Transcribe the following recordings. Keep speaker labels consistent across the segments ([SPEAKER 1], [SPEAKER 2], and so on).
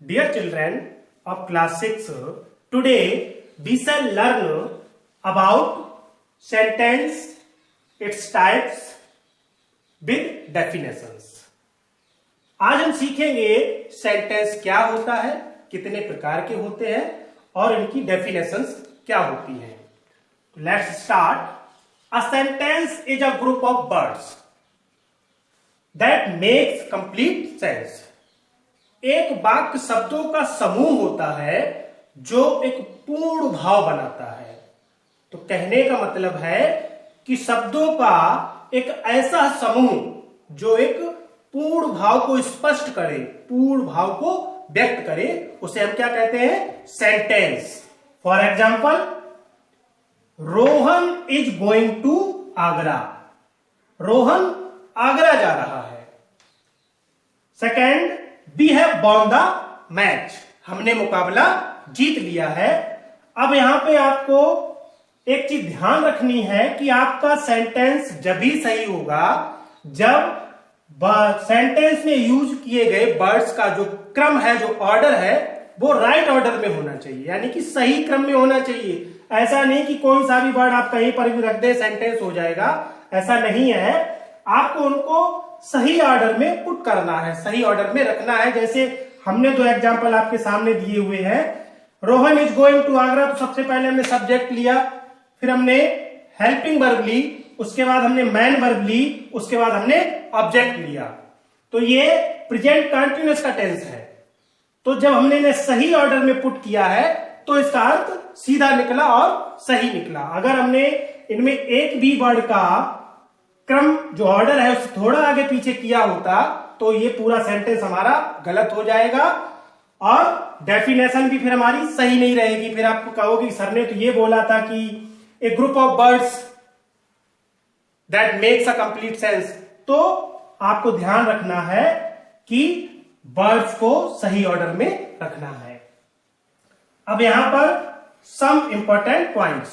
[SPEAKER 1] Dear children of class 6, today we shall learn about sentence, its types with definitions. आज हम सीखेंगे sentence क्या होता है, कितने प्रकार के होते हैं और इनकी डेफिनेशंस क्या होती हैं. Let's start. A sentence is a group of words that makes complete sense. एक वाक्य शब्दों का समूह होता है जो एक पूर्ण भाव बनाता है. तो कहने का मतलब है कि शब्दों का एक ऐसा समूह जो एक पूर्ण भाव को स्पष्ट करे, पूर्ण भाव को व्यक्त करे, उसे हम क्या कहते हैं? Sentence. For example, Rohan is going to Agra. Rohan Agra जा रहा है. Second, we have won the match. हमने मुकाबला जीत लिया है. अब यहां पे आपको एक चीज ध्यान रखनी है कि आपका सेंटेंस जब भी सही होगा जब सेंटेंस में यूज किए गए वर्ड्स का जो क्रम है, जो ऑर्डर है, वो राइट ऑर्डर में होना चाहिए, यानी कि सही क्रम में होना चाहिए. ऐसा नहीं कि कोई सा भी वर्ड आप कहीं पर भी रख दे सेंटेंस हो जाएगा, ऐसा नहीं है. आपको उनको सही ऑर्डर में पुट करना है, सही ऑर्डर में रखना है. जैसे हमने दो एग्जांपल आपके सामने दिए हुए हैं. Rohan is going to Agra, तो सबसे पहले हमने सब्जेक्ट लिया, फिर हमने हेल्पिंग वर्ब ली, उसके बाद हमने मैन वर्ब ली, उसके बाद हमने ऑब्जेक्ट लिया. तो ये प्रेजेंट कंटिन्यूअस का टेंस है. तो जब हमने इन्हें सही ऑर्डर में पुट किया है तो इसका अर्थ सीधा निकला और सही निकला. अगर हमने इनमें एक भी वर्ड का क्रम जो ऑर्डर है उससे थोड़ा आगे पीछे किया होता तो ये पूरा सेंटेंस हमारा गलत हो जाएगा और डेफिनेशन भी फिर हमारी सही नहीं रहेगी. फिर आपको कहोगे सर ने तो ये बोला था कि a group of words that makes a complete sense. तो आपको ध्यान रखना है कि वर्ड्स को सही ऑर्डर में रखना है. अब यहां पर सम इंपॉर्टेंट पॉइंट्स,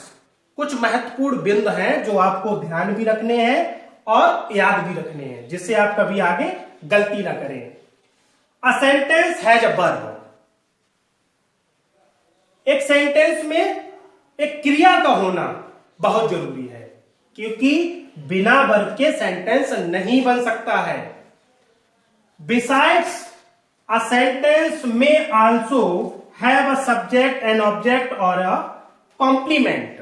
[SPEAKER 1] कुछ महत्वपूर्ण बिंदु हैं जो आपको ध्यान भी रखने हैं और याद भी रखने हैं, जिससे आप कभी आगे गलती ना करें. A sentence has a verb. एक सेंटेंस में एक क्रिया का होना बहुत जरूरी है, क्योंकि बिना वर्ब के सेंटेंस नहीं बन सकता है. बिसाइड्स, अ सेंटेंस में also have a subject and object और अ कॉम्प्लीमेंट.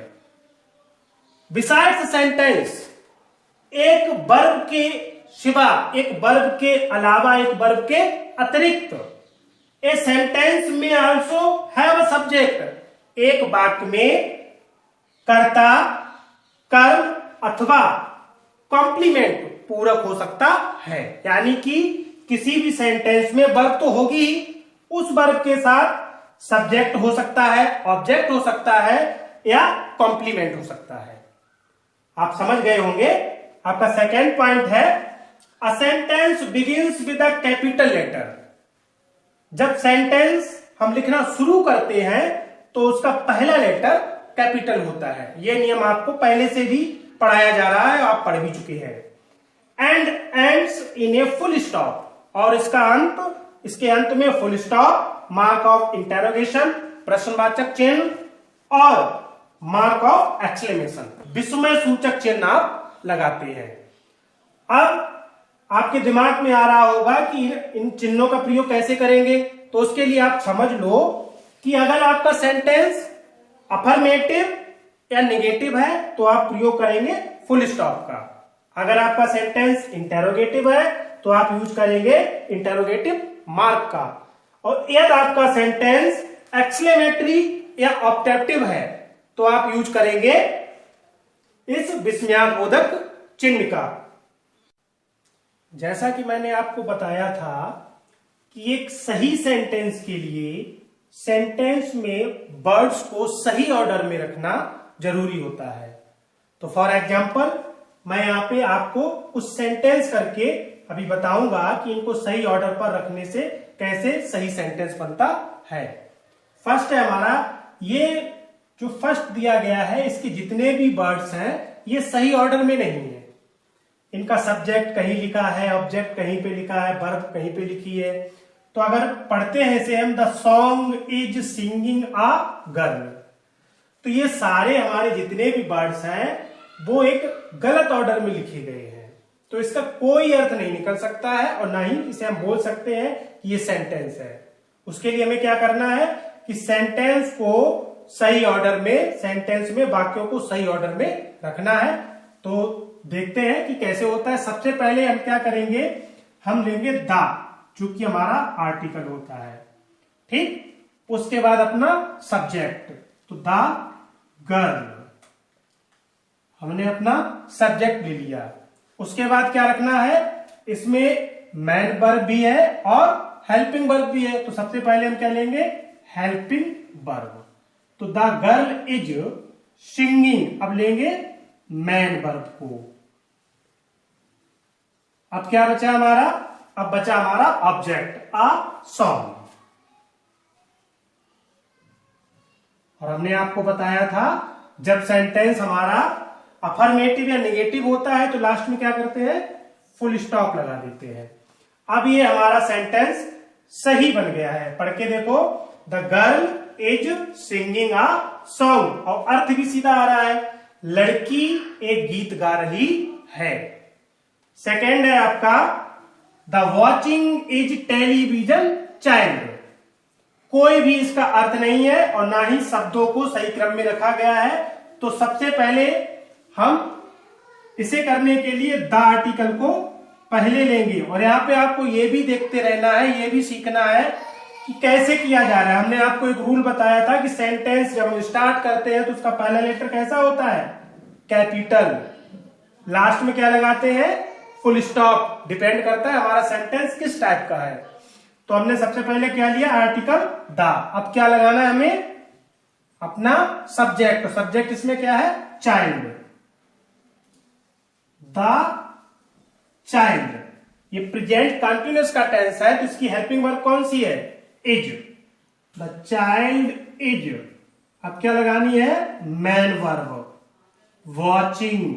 [SPEAKER 1] बिसाइड्स सेंटेंस, एक वर्ब के सिवा, एक वर्ब के अलावा, एक वर्ब के अतिरिक्त, ए सेंटेंस में आल्सो हैव अ सब्जेक्ट, एक वाक्य में कर्ता, कर्म अथवा कॉम्प्लीमेंट, पूरक हो सकता है. यानी कि किसी भी सेंटेंस में वर्ब तो होगी ही, उस वर्ब के साथ सब्जेक्ट हो सकता है, ऑब्जेक्ट हो सकता है या कॉम्प्लीमेंट हो सकता है. आप समझ गए होंगे. आपका सेकेंड पॉइंट है a sentence begins with a capital letter. जब सेंटेंस हम लिखना शुरू करते हैं तो उसका पहला लेटर कैपिटल होता है. यह नियम आपको पहले से भी पढ़ाया जा रहा है, आप पढ़ भी चुके हैं. And ends in a full stop, और इसका अंत, इसके अंत में full stop, mark of interrogation, प्रश्नवाचक चिन्ह और मार्क ऑफ एक्सक्लेमेशन, विस्मय सूचक चिन्ह आप लगाते हैं. अब आपके दिमाग में आ रहा होगा कि इन चिन्हों का प्रयोग कैसे करेंगे. तो उसके लिए आप समझ लो कि अगर आपका सेंटेंस अफर्मेटिव या नेगेटिव है तो आप प्रयोग करेंगे फुल स्टॉप का. अगर आपका सेंटेंस इंटेरोगेटिव है तो आप यूज करेंगे इंटेरोगेटिव मार्क का. और यदि आपका सेंटेंस एक्सक्लेमेटरी या ऑब्जेक्टिव है तो आप यूज करेंगे इस विस्मयाबोधक चिन्ह का. जैसा कि मैंने आपको बताया था कि एक सही सेंटेंस के लिए सेंटेंस में वर्ड्स को सही ऑर्डर में रखना जरूरी होता है. तो फॉर एग्जाम्पल मैं यहां पे आपको कुछ सेंटेंस करके अभी बताऊंगा कि इनको सही ऑर्डर पर रखने से कैसे सही सेंटेंस बनता है. फर्स्ट है हमारा, ये जो फर्स्ट दिया गया है इसके जितने भी वर्ड्स हैं ये सही ऑर्डर में नहीं है. इनका सब्जेक्ट कहीं लिखा है, ऑब्जेक्ट कहीं पे लिखा है, वर्ब कहीं पे लिखी है. तो अगर पढ़ते हैं इसे हम, the song is singing a girl, तो ये सारे हमारे जितने भी वर्ड्स हैं वो एक गलत ऑर्डर में लिखे गए हैं, तो इसका कोई अर्थ नहीं निकल सकता है और ना ही इसे हम बोल सकते हैं कि ये सेंटेंस है। उसके लिए हमें क्या करना है कि सेंटेंस को सही ऑर्डर में, सेंटेंस में वाक्यों को सही ऑर्डर में रखना है। तो देखते हैं कि कैसे होता है। सबसे पहले हम क्या करेंगे, हम लेंगे द, जो कि हमारा आर्टिकल होता है, ठीक। उसके बाद अपना सब्जेक्ट, तो द गर्ल, हमने अपना सब्जेक्ट ले लिया। उसके बाद क्या रखना है, इसमें मैन वर्ब भी है और हेल्पिंग वर्ब भी है, तो सबसे पहले हम क्या लेंगे, हेल्पिंग वर्ब। तो द गर्ल इज सिंगिंग, अब लेंगे मैन वर्ब को। अब क्या बचा हमारा, अब बचा हमारा ऑब्जेक्ट, अ सॉन्ग। और हमने आपको बताया था जब सेंटेंस हमारा अफर्मेटिव या नेगेटिव होता है तो लास्ट में क्या करते हैं, फुल स्टॉप लगा देते हैं। अब ये हमारा सेंटेंस सही बन गया है, पढ़ के देखो, the girl is singing a song, और अर्थ भी सीधा आ रहा है, लड़की एक गीत गा रही है। सेकेंड है आपका, the watching is television child, कोई भी इसका अर्थ नहीं है और ना ही शब्दों को सही क्रम में रखा गया है। तो सबसे पहले हम इसे करने के लिए द आर्टिकल को पहले लेंगे, और यहां पे आपको ये भी देखते रहना है, ये भी सीखना है कि कैसे किया जा रहा है। हमने आपको एक रूल बताया था कि सेंटेंस जब हम स्टार्ट करते हैं तो उसका पहला लेटर कैसा होता है, कैपिटल, लास्ट में क्या लगाते हैं, फुल स्टॉप। डिपेंड करता है हमारा सेंटेंस किस टाइप का है। तो हमने सबसे पहले क्या लिया, आर्टिकल द। अब क्या लगाना है हमें, अपना सब्जेक्ट। सब्जेक्ट इसमें क्या है, चाइल्ड, द चाइल्ड। ये प्रेजेंट कंटिन्यूअस का टेंस है तो इसकी हेल्पिंग वर्ब कौन सी है, इज, द चाइल्ड इज। अब क्या लगानी है, मैन वर्ब, वॉचिंग,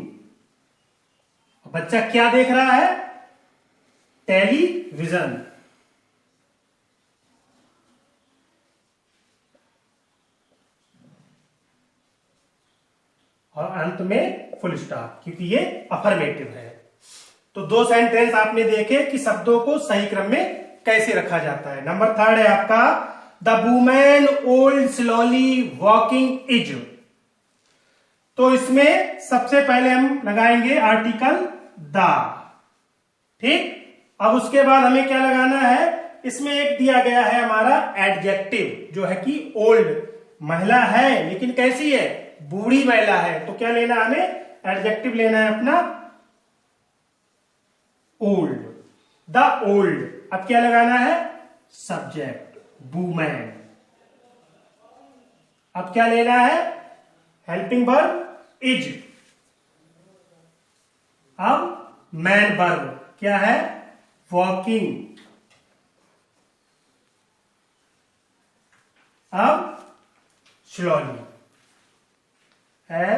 [SPEAKER 1] बच्चा क्या देख रहा है, टेलीविजन। और अंत में फुल स्टॉप, क्योंकि ये अफर्मेटिव है। तो दो सेंटेंस आपने देखे कि शब्दों को सही क्रम में कैसे रखा जाता है। नंबर थर्ड है आपका, the women old slowly walking is. तो इसमें सबसे पहले हम लगाएंगे आर्टिकल द, ठीक। अब उसके बाद हमें क्या लगाना है, इसमें एक दिया गया है हमारा एडजेक्टिव, जो है कि ओल्ड, महिला है लेकिन कैसी है, बूढ़ी महिला है। तो क्या लेना है हमें, एडजेक्टिव लेना है अपना ओल्ड, द ओल्ड। अब क्या लगाना है, सब्जेक्ट, वुमेन। अब क्या लेना है, हेल्पिंग वर्ब इज। अब मैन वर्ब क्या है, वॉकिंग। अब स्लोली,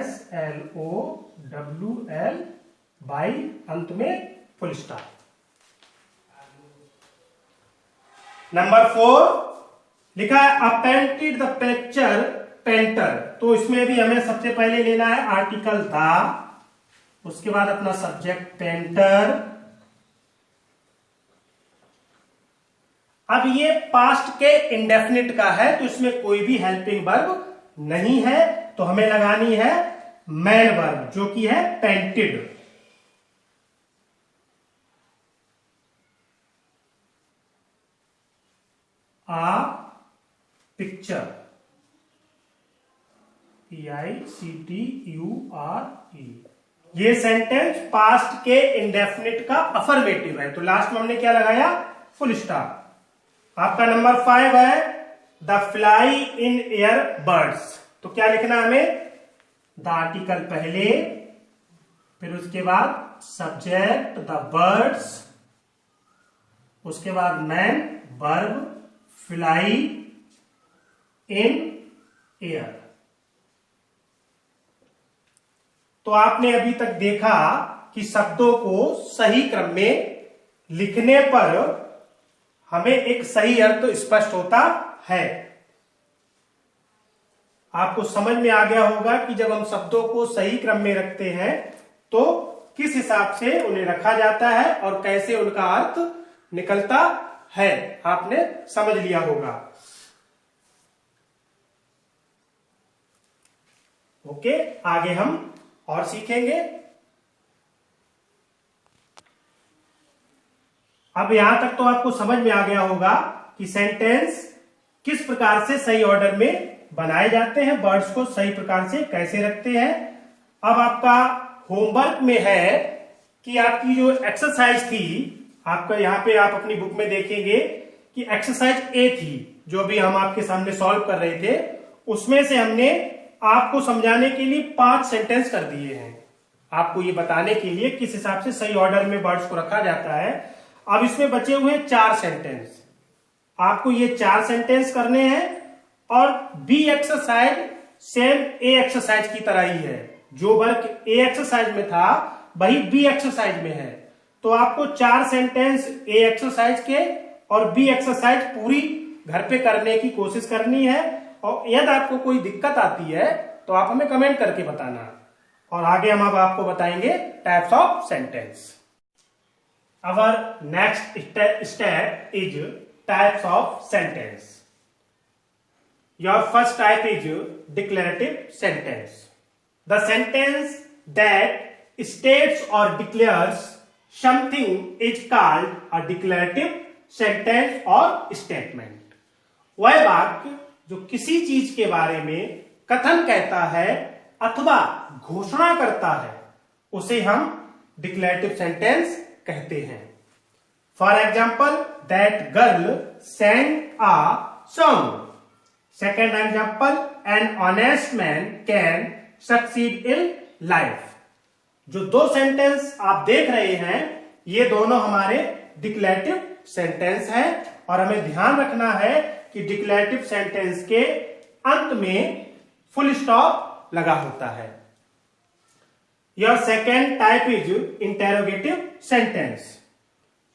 [SPEAKER 1] SLOWL बाई अंत में फुल स्टॉप। नंबर 4 लिखा है, अ पेंटेड द पिक्चर पेंटर। तो इसमें भी हमें सबसे पहले लेना है आर्टिकल द, उसके बाद अपना सब्जेक्ट पेंटर। अब ये पास्ट के इंडेफिनिट का है तो इसमें कोई भी हेल्पिंग वर्ब नहीं है, तो हमें लगानी है मैन वर्ब, जो कि है पेंटेड। आ पिक्चर, PICTURE। ये सेंटेंस पास्ट के इंडेफिनिट का अफर्मेटिव है, तो लास्ट में हमने क्या लगाया, फुल स्टॉप। आपका नंबर 5 है, the fly in air birds. तो क्या लिखना हमें, द आर्टिकल पहले, फिर उसके बाद सब्जेक्ट द बर्ड्स, उसके बाद man verb fly in air. तो आपने अभी तक देखा कि शब्दों को सही क्रम में लिखने पर हमें एक सही अर्थ स्पष्ट होता है। आपको समझ में आ गया होगा कि जब हम शब्दों को सही क्रम में रखते हैं तो किस हिसाब से उन्हें रखा जाता है और कैसे उनका अर्थ निकलता है। आपने समझ लिया होगा। ओके, आगे हम और सीखेंगे। अब यहां तक तो आपको समझ में आ गया होगा कि सेंटेंस किस प्रकार से सही ऑर्डर में बनाए जाते हैं, वर्ड्स को सही प्रकार से कैसे रखते हैं। अब आपका होमवर्क में है कि आपकी जो एक्सरसाइज थी, आपका यहां पे आप अपनी बुक में देखेंगे कि एक्सरसाइज ए थी जो भी हम आपके सामने सॉल्व कर रहे थे, उसमें से हमने आपको समझाने के लिए 5 सेंटेंस कर दिए हैं, आपको ये बताने के लिए किस हिसाब से सही ऑर्डर में वर्ड्स को रखा जाता है। अब इसमें बचे हुए 4 सेंटेंस, आपको ये 4 सेंटेंस करने हैं और be exercise same A exercise की तरह ही है। जो वर्क ए एक्सरसाइज में था वही बी एक्सरसाइज में है। तो आपको 4 सेंटेंस ए एक्सरसाइज के और बी एक्सरसाइज पूरी घर पे करने की कोशिश करनी है, और यदि आपको कोई दिक्कत आती है तो आप हमें कमेंट करके बताना। और आगे हम अब आपको बताएंगे types of sentence. Our next step is types of sentence. Your first type is declarative sentence. The sentence that states or declares something is called a declarative sentence or statement. वह वाक्य जो किसी चीज के बारे में कथन कहता है अथवा घोषणा करता है उसे हम डिक्लेरेटिव सेंटेंस कहते हैं। For example, that girl sang a song. Second example, an honest man can succeed in life. जो 2 सेंटेंस आप देख रहे हैं ये दोनों हमारे डिक्लेरेटिव सेंटेंस हैं, और हमें ध्यान रखना है कि डिक्लेरेटिव सेंटेंस के अंत में फुल स्टॉप लगा होता है। Your second type is interrogative sentence.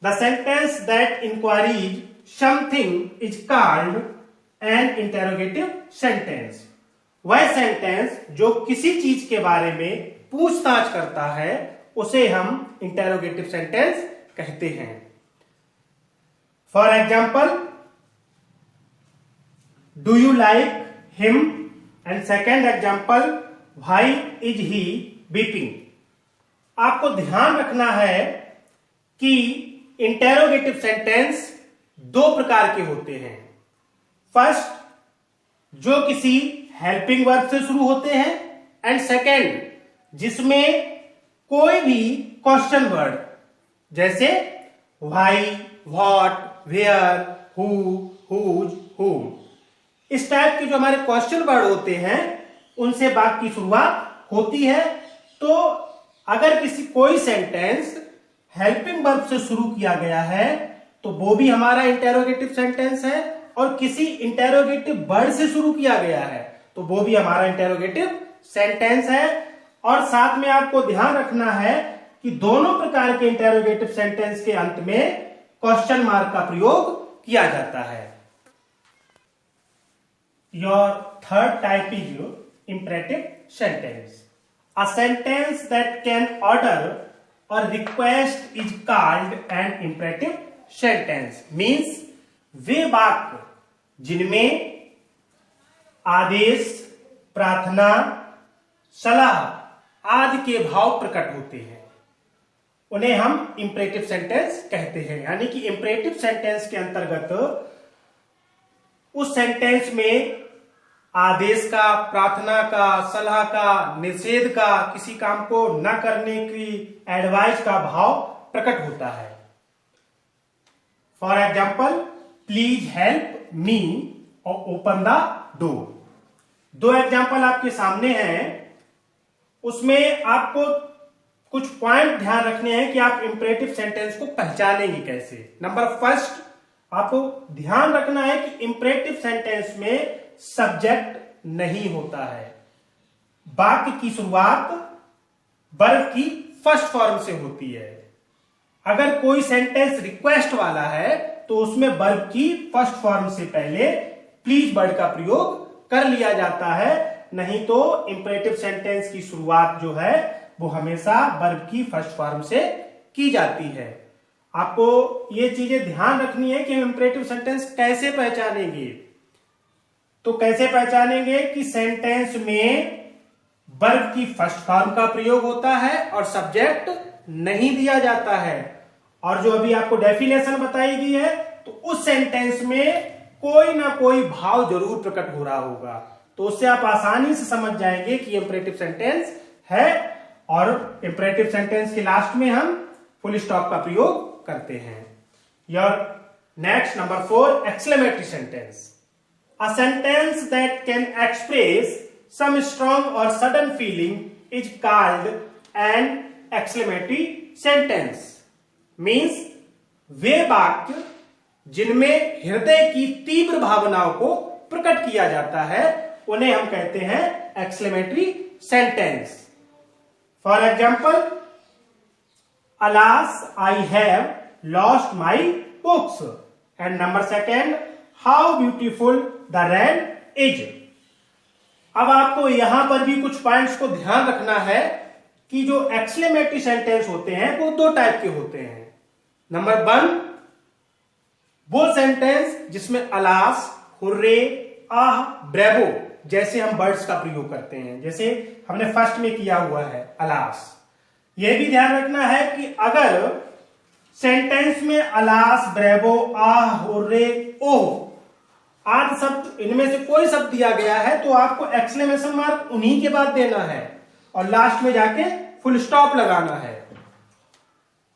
[SPEAKER 1] The sentence that inquires something is called an interrogative sentence. वह सेंटेंस जो किसी चीज के बारे में पूछताछ करता है उसे हम इंटेरोगेटिव सेंटेंस कहते हैं। For example, do you like him, and second example, why is he weeping. आपको ध्यान रखना है कि इंटेरोगेटिव सेंटेंस 2 प्रकार के होते हैं। फर्स्ट, जो किसी हेल्पिंग वर्ब से शुरू होते हैं, एंड सेकेंड, जिसमें कोई भी क्वेश्चन वर्ड जैसे why, what, where, who, whose, whom, इस टाइप के जो हमारे क्वेश्चन वर्ड होते हैं उनसे बात की शुरुआत होती है। तो अगर कोई सेंटेंस हेल्पिंग वर्ब से शुरू किया गया है तो वो भी हमारा इंटेरोगेटिव सेंटेंस है, और किसी इंटेरोगेटिव वर्ड से शुरू किया गया है तो वो भी हमारा इंटेरोगेटिव सेंटेंस है। और साथ में आपको ध्यान रखना है कि दोनों प्रकार के इंटेरोगेटिव सेंटेंस के अंत में क्वेश्चन मार्क का प्रयोग किया जाता है। Your third type is imperative sentence. A sentence that can order और request is called an imperative sentence. Means वे वाक्य जिनमें आदेश, प्रार्थना, सलाह आदि के भाव प्रकट होते हैं उन्हें हम इंपरेटिव सेंटेंस कहते हैं। यानी कि इंपरेटिव सेंटेंस के अंतर्गत उस सेंटेंस में आदेश का, प्रार्थना का, सलाह का, निषेध का, किसी काम को न करने की एडवाइस का भाव प्रकट होता है। For example, please help me और ओपन द डोर। 2 एग्जाम्पल आपके सामने हैं, उसमें आपको कुछ पॉइंट ध्यान रखने हैं कि आप इंपरेटिव सेंटेंस को पहचानेंगे कैसे। नंबर फर्स्ट, आपको ध्यान रखना है कि इंपरेटिव सेंटेंस में सब्जेक्ट नहीं होता है। वाक्य की शुरुआत वर्ब की फर्स्ट फॉर्म से होती है। अगर कोई सेंटेंस रिक्वेस्ट वाला है तो उसमें वर्ब की फर्स्ट फॉर्म से पहले प्लीज वर्ड का प्रयोग कर लिया जाता है, नहीं तो इंपरेटिव सेंटेंस की शुरुआत जो है वो हमेशा वर्ब की फर्स्ट फॉर्म से की जाती है। आपको ये चीजें ध्यान रखनी है कि हम इंपरेटिव सेंटेंस कैसे पहचानेंगे। तो कैसे पहचानेंगे कि सेंटेंस में वर्ब की फर्स्ट फॉर्म का प्रयोग होता है और सब्जेक्ट नहीं दिया जाता है, और जो अभी आपको डेफिनेशन बताई गई है तो उस सेंटेंस में कोई ना कोई भाव जरूर प्रकट हो रहा होगा। तो उससे आप आसानी से समझ जाएंगे कि इंपरेटिव सेंटेंस है, और इंपरेटिव सेंटेंस के लास्ट में हम फुल स्टॉप का प्रयोग करते हैं। Your next number 4, exclamatory sentence. A sentence that can express some strong or sudden feeling is called an exclamatory sentence. Means वे वाक्य जिनमें हृदय की तीव्र भावनाओं को प्रकट किया जाता है उन्हें हम कहते हैं exclamatory sentence. For example, alas, I have lost my books. And number 2, how beautiful the rain is. अब आपको यहां पर भी कुछ पॉइंट्स को ध्यान रखना है कि जो एक्सक्लेमेटरी सेंटेंस होते हैं वो 2 टाइप के होते हैं। नंबर 1, वो सेंटेंस जिसमें अलास, हुर्रे, आह, ब्रेवो जैसे हम वर्ड्स का प्रयोग करते हैं, जैसे हमने फर्स्ट में किया हुआ है अलास। यह भी ध्यान रखना है कि अगर सेंटेंस में अलास, ब्रेवो, आह, हुर्रे, ओह आदि शब्द इनमें से कोई शब्द दिया गया है तो आपको एक्सक्लेमेशन मार्क उन्हीं के बाद देना है और लास्ट में जाके फुल स्टॉप लगाना है।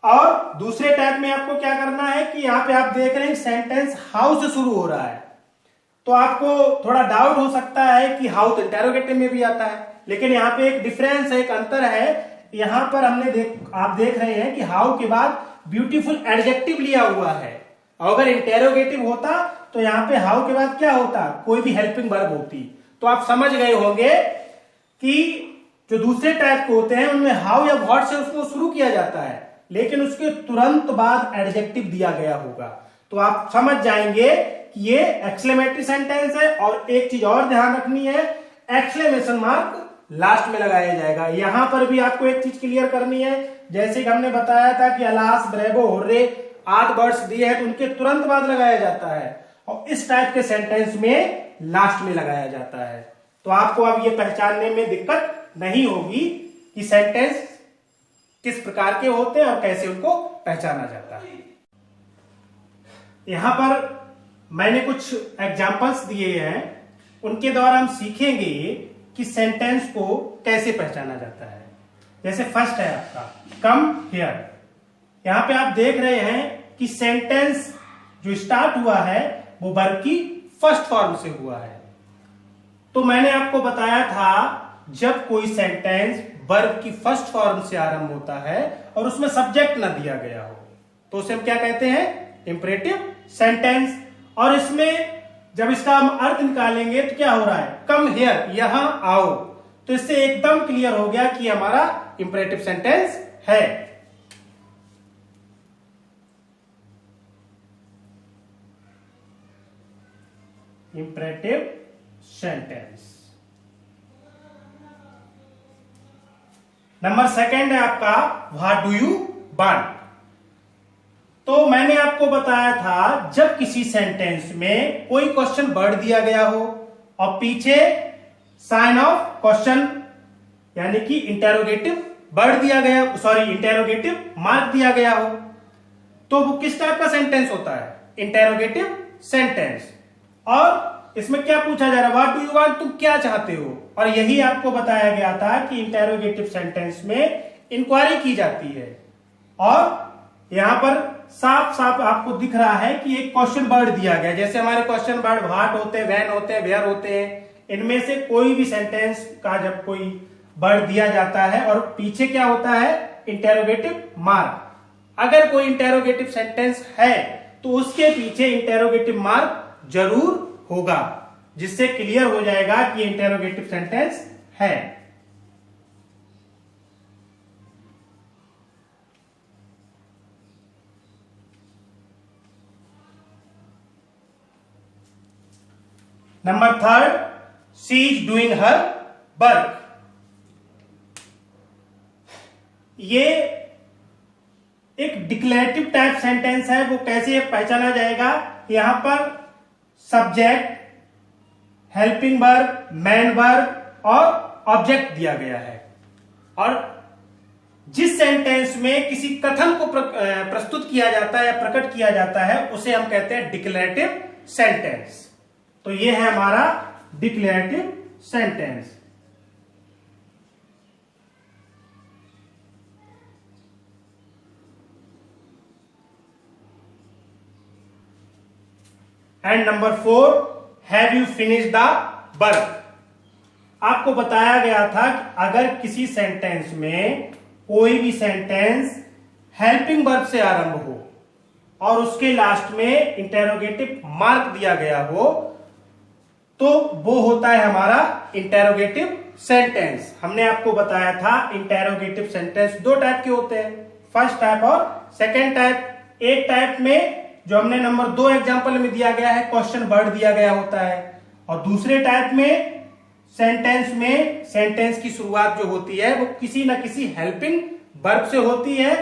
[SPEAKER 1] और दूसरे टाइप में आपको क्या करना है कि यहां पे आप देख रहे हैं सेंटेंस हाउ से शुरू हो रहा है, तो आपको थोड़ा डाउट हो सकता है कि हाउ तो इंटेरोगेटिव में भी आता है, लेकिन यहाँ पे एक डिफरेंस है, एक अंतर है। यहां पर आप देख रहे हैं कि हाउ के बाद ब्यूटीफुल एडजेक्टिव लिया हुआ है, और अगर इंटेरोगेटिव होता तो यहां पे हाउ के बाद क्या होता, कोई भी हेल्पिंग वर्ब होती। तो आप समझ गए होंगे कि जो दूसरे टाइप के होते हैं उनमें हाउ या व्हाट से उसको शुरू किया जाता है, लेकिन उसके तुरंत बाद एडजेक्टिव दिया गया होगा। तो आप समझ जाएंगे कि ये एक्सक्लेमेटरी सेंटेंस है। और एक चीज और ध्यान रखनी है, एक्सक्लेमेशन मार्क लास्ट में लगाया जाएगा। यहां पर भी आपको एक चीज क्लियर करनी है, जैसे कि हमने बताया था कि अलास, ब्रेवो, हुर्रे आदि वर्ड्स दिए हैं तो उनके तुरंत बाद लगाया जाता है, और इस टाइप के सेंटेंस में लास्ट में लगाया जाता है। तो आपको अब ये पहचानने में दिक्कत नहीं होगी कि सेंटेंस किस प्रकार के होते हैं और कैसे उनको पहचाना जाता है। यहां पर मैंने कुछ एग्जांपल्स दिए हैं, उनके द्वारा हम सीखेंगे कि सेंटेंस को कैसे पहचाना जाता है। जैसे फर्स्ट है आपका कम हियर। यहां पे आप देख रहे हैं कि सेंटेंस जो स्टार्ट हुआ है वो वर्ब की फर्स्ट फॉर्म से हुआ है। तो मैंने आपको बताया था जब कोई सेंटेंस वर्ब की फर्स्ट फॉर्म से आरंभ होता है और उसमें सब्जेक्ट ना दिया गया हो तो उसे हम क्या कहते हैं, इंपरेटिव सेंटेंस। और इसमें जब इसका हम अर्थ निकालेंगे तो क्या हो रहा है, कम हियर, यहां आओ। तो इससे एकदम क्लियर हो गया कि हमारा इंपरेटिव सेंटेंस है। Imperative sentence. नंबर 2 है आपका व्हाट डू यू वांट। तो मैंने आपको बताया था जब किसी सेंटेंस में कोई क्वेश्चन वर्ड दिया गया हो और पीछे साइन ऑफ क्वेश्चन यानी कि इंटेरोगेटिव वर्ड दिया गया, इंटेरोगेटिव मार्क दिया गया हो, तो वो किस टाइप का सेंटेंस होता है, इंटेरोगेटिव सेंटेंस। और इसमें क्या पूछा जा रहा है, व्हाट डू यू वांट, तुम क्या चाहते हो। और यही आपको बताया गया था कि इंटेरोगेटिव सेंटेंस में इंक्वायरी की जाती है। और यहां पर साफ साफ आपको दिख रहा है कि एक क्वेश्चन वर्ड दिया गया, जैसे हमारे क्वेश्चन वर्ड व्हाट होते हैं, व्हेन होते हैं, वेयर होते हैं। इनमें से कोई भी सेंटेंस का जब कोई वर्ड दिया जाता है और पीछे क्या होता है, इंटेरोगेटिव मार्क। अगर कोई इंटेरोगेटिव सेंटेंस है तो उसके पीछे इंटेरोगेटिव मार्क जरूर होगा, जिससे क्लियर हो जाएगा कि इंटेरोगेटिव सेंटेंस है। Number third, she is doing her work. ये एक डिक्लेरेटिव टाइप सेंटेंस है। वो कैसे पहचाना जाएगा? यहां पर subject, helping verb, main verb और ऑब्जेक्ट दिया गया है। और जिस सेंटेंस में किसी कथन को प्रस्तुत किया जाता है या प्रकट किया जाता है उसे हम कहते हैं डिक्लेरेटिव सेंटेंस। तो ये है हमारा declarative sentence. And number 4, have you finish the work. आपको बताया गया था कि अगर किसी सेंटेंस में कोई भी सेंटेंस हेल्पिंग वर्ब से आरंभ हो और उसके लास्ट में इंटेरोगेटिव मार्क दिया गया हो तो वो होता है हमारा इंटेरोगेटिव सेंटेंस। हमने आपको बताया था इंटेरोगेटिव सेंटेंस दो टाइप के होते हैं, फर्स्ट टाइप और सेकेंड टाइप। एक टाइप में जो हमने नंबर 2 एग्जाम्पल में दिया गया है क्वेश्चन वर्ड दिया गया होता है, और दूसरे टाइप में सेंटेंस की शुरुआत जो होती है वो किसी न किसी हेल्पिंग वर्ब से होती है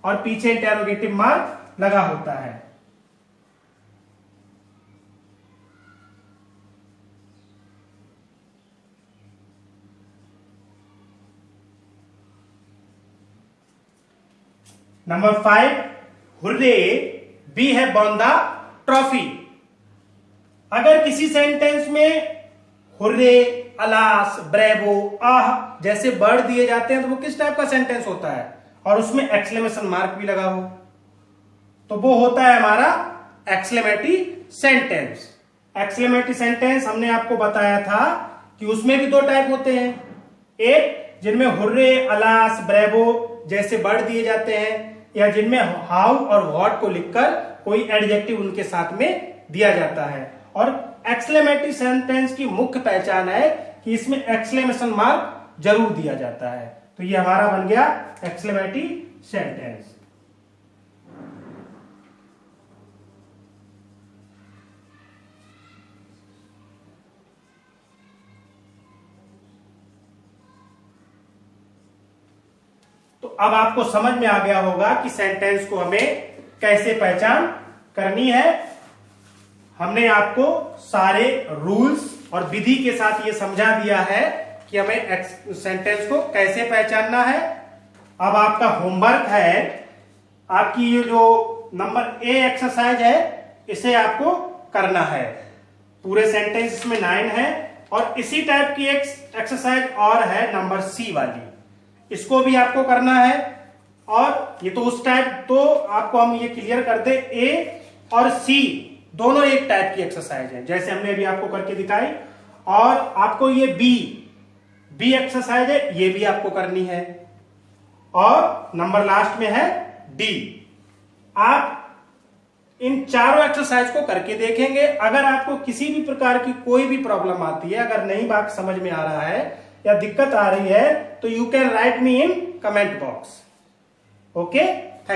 [SPEAKER 1] और पीछे इंटेरोगेटिव मार्क लगा होता है। Number 5, hurray we have won the trophy. अगर किसी सेंटेंस में हुर्रे, अलास, ब्रेवो, आह जैसे वर्ड दिए जाते हैं तो वो किस टाइप का सेंटेंस होता है और उसमें एक्सक्लेमेशन मार्क भी लगा हो तो वो होता है हमारा एक्सक्लेमेटरी सेंटेंस। एक्सक्लेमेटरी सेंटेंस हमने आपको बताया था कि उसमें भी दो टाइप होते हैं, एक जिनमें हुर्रे, अलास, ब्रेवो जैसे वर्ड दिए जाते हैं या जिनमें हाउ और व्हाट को लिखकर कोई एडजेक्टिव उनके साथ में दिया जाता है। और एक्सक्लेमेटरी सेंटेंस की मुख्य पहचान है कि इसमें एक्सक्लेमेशन मार्क जरूर दिया जाता है। तो ये हमारा बन गया एक्सक्लेमेटरी सेंटेंस। तो अब आपको समझ में आ गया होगा कि सेंटेंस को हमें कैसे पहचान करनी है। हमने आपको सारे रूल्स और विधि के साथ ये समझा दिया है कि हमें सेंटेंस को कैसे पहचानना है। अब आपका होमवर्क है, आपकी ये जो नंबर ए एक्सरसाइज है इसे आपको करना है। पूरे सेंटेंस इसमें 9 है और इसी टाइप की एक एक्सरसाइज और है नंबर सी वाली, इसको भी आपको करना है। और ये तो उस टाइप, तो आपको हम ये क्लियर कर दे, ए और सी दोनों एक टाइप की एक्सरसाइज है जैसे हमने अभी आपको करके दिखाई। और आपको ये बी एक्सरसाइज है, ये भी आपको करनी है। और नंबर लास्ट में है डी। आप इन चारों एक्सरसाइज को करके देखेंगे। अगर आपको किसी भी प्रकार की कोई भी प्रॉब्लम आती है, अगर नई बात समझ में आ रहा है या दिक्कत आ रही है तो you can write me in comment box. Okay.